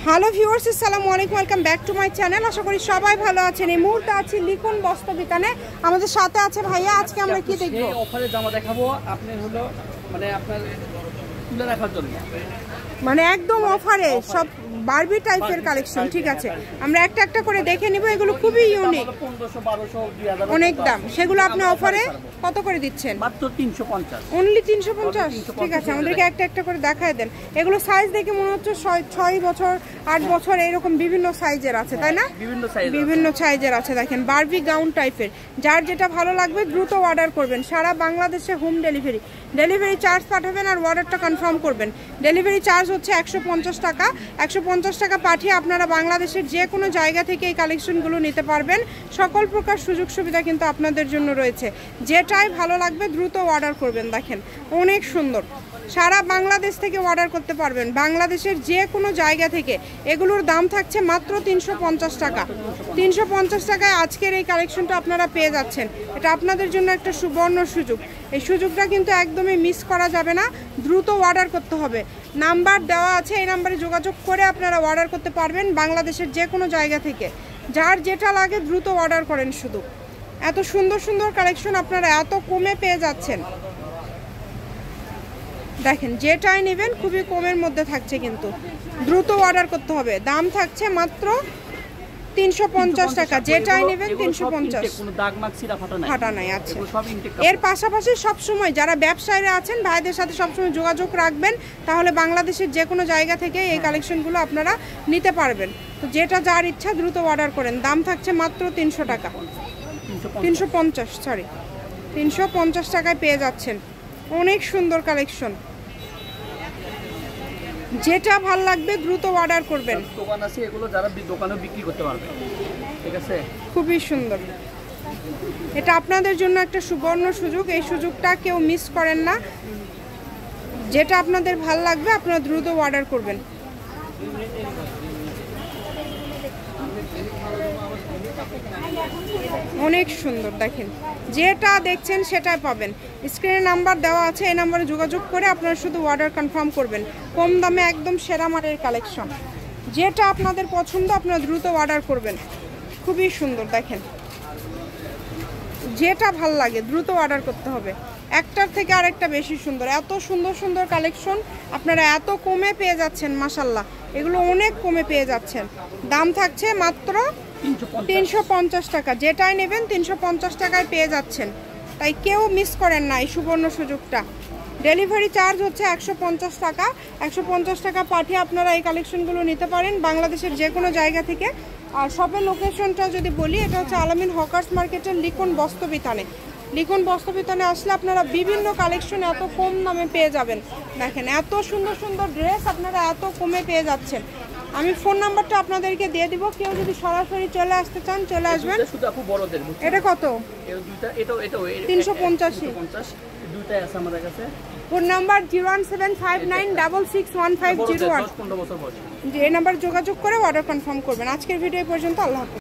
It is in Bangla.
হ্যালো ভিউয়ার্স, আসসালামু আলাইকুম, welcome back to my channel. আশা করি সবাই ভালো আছেন। এই মুহূর্তে আছি লিখন বস্ত্রবিতানে, আমাদের সাথে আছে ভাইয়া। আজকে আমরা কি দেখব? অফারে জামা দেখাবো আপনি হলো আপনার তুলে রাখার জন্য, একদম অফারে সব বারবি টাইপের কালেকশন। ঠিক আছে, আমরা একটা একটা করে দেখে নিব। এগুলো খুবই ইউনিক, 1500, 1200, 2000 অনেক দাম। সেগুলো আপনি অফারে কত করে দিচ্ছেন? মাত্র 350, অনলি 350। ঠিক আছে, আমাদেরকে একটা একটা করে দেখায় দেন। এগুলো সাইজ দেখে মনে হচ্ছে 6 বছর, 8 বছর, এরকম বিভিন্ন সাইজের আছে, তাই না? বিভিন্ন সাইজের আছে। দেখেন বারবি গাউন টাইপের। যার যেটা ভালো লাগবে দ্রুত অর্ডার করবেন। সারা বাংলাদেশে হোম ডেলিভারি চার্জ পাঠাবেন আর অর্ডারটা কনফার্ম করবেন। ডেলিভারি চার্জ হচ্ছে 150 টাকা। 150 টাকা পাঠিয়ে আপনারা বাংলাদেশের যে কোনো জায়গা থেকে এই কালেকশনগুলো নিতে পারবেন। সকল প্রকার সুযোগ সুবিধা কিন্তু আপনাদের জন্য রয়েছে। যেটাই ভালো লাগবে দ্রুত অর্ডার করবেন। দেখেন অনেক সুন্দর, সারা বাংলাদেশ থেকে অর্ডার করতে পারবেন, বাংলাদেশের যে কোনো জায়গা থেকে। এগুলোর দাম থাকছে মাত্র 350 টাকা। 350 টাকায় আজকের এই কালেকশনটা আপনারা পেয়ে যাচ্ছেন। এটা আপনাদের জন্য একটা সুবর্ণ সুযোগ। এই সুযোগটা কিন্তু একদমই মিস করা যাবে না, দ্রুত অর্ডার করতে হবে। নাম্বার দেওয়া আছে, এই নাম্বারে যোগাযোগ করে আপনারা অর্ডার করতে পারবেন বাংলাদেশের যে কোনো জায়গা থেকে। যার যেটা লাগে দ্রুত অর্ডার করেন। শুধু এত সুন্দর সুন্দর কালেকশন আপনারা এত কমে পেয়ে যাচ্ছেন। দেখেন যেটাই নেবেন খুবই কমের মধ্যে থাকছে, কিন্তু দ্রুত অর্ডার করতে হবে। দাম থাকছে মাত্র 350 টাকা। যেটাই নেবেন 350। কোনো দাগ মাগ ছিঁড়া ফাটা নাই। আচ্ছা, এর পাশাপাশি সবসময় যারা ব্যবসায়ীরা আছেন ভাইদের সাথে সবসময় যোগাযোগ রাখবেন, তাহলে বাংলাদেশের যে কোনো জায়গা থেকে এই কালেকশনগুলো আপনারা নিতে পারবেন। তো যেটা যার ইচ্ছা দ্রুত অর্ডার করেন। দাম থাকছে মাত্র 300 টাকা। 350 টাকায় পেয়ে যাচ্ছেন। অনেক সুন্দর কালেকশন। যেটা ভালো লাগবে দ্রুত অর্ডার করবেন। দোকান আছে এগুলো যারা দোকানে বিক্রি করতে পারবে। ঠিক আছে, খুবই সুন্দর। এটা আপনাদের জন্য একটা সুবর্ণ সুযোগ। এই সুযোগটা কেউ মিস করেন না। যেটা আপনাদের ভালো লাগবে আপনারা দ্রুত অর্ডার করবেন। অনেক সুন্দর। দেখেন যেটা দেখছেন সেটাই পাবেন। স্ক্রিনে নাম্বার দেওয়া আছে, এই নাম্বারে যোগাযোগ করে আপনারা শুধু অর্ডার কনফার্ম করবেন। কম দামে একদম সেরা মানের কালেকশন। যেটা আপনাদের পছন্দ আপনারা দ্রুত অর্ডার করবেন। খুবই সুন্দর। দেখেন যেটা ভাল লাগে দ্রুত অর্ডার করতে হবে। একটার থেকে আরেকটা বেশি সুন্দর। এত সুন্দর সুন্দর কালেকশন আপনারা এত কমে পেয়ে যাচ্ছেন। মাশাল্লাহ, এগুলো অনেক কমে পেয়ে যাচ্ছেন। দাম থাকছে মাত্র 350 টাকা। যেটাই নেবেন 350 টাকায় পেয়ে যাচ্ছেন। তাই কেউ মিস করেন না এই সুবর্ণ সুযোগটা। ডেলিভারি চার্জ হচ্ছে 150 টাকা। 150 টাকা পাঠিয়ে আপনারা এই কালেকশনগুলো নিতে পারেন বাংলাদেশের যে কোনো জায়গা থেকে। আর শপের লোকেশনটা যদি বলি, এটা হচ্ছে আলামিন হকার্স মার্কেটের লিখন বস্ত্রবিতানে। লিখন বস্ত্রবিতানে আসলে আপনারা বিভিন্ন কালেকশন এত কম দামে পেয়ে যাবেন। দেখেন এত সুন্দর সুন্দর ড্রেস আপনারা এত কমে পেয়ে যাচ্ছেন। আমি ফোন নাম্বারটা আপনাদেরকে দিয়ে দিব। কেউ যদি সরাসরি চলে আসতে চান চলে আসবেন। এটা কত? 350। দুইটাই আছে আমাদের কাছে। Phone number 01759661501। যে নাম্বার যোগাযোগ করে অর্ডার কনফার্ম করবেন। আজকের ভিডিও পর্যন্ত। আল্লাহ হাফেজ।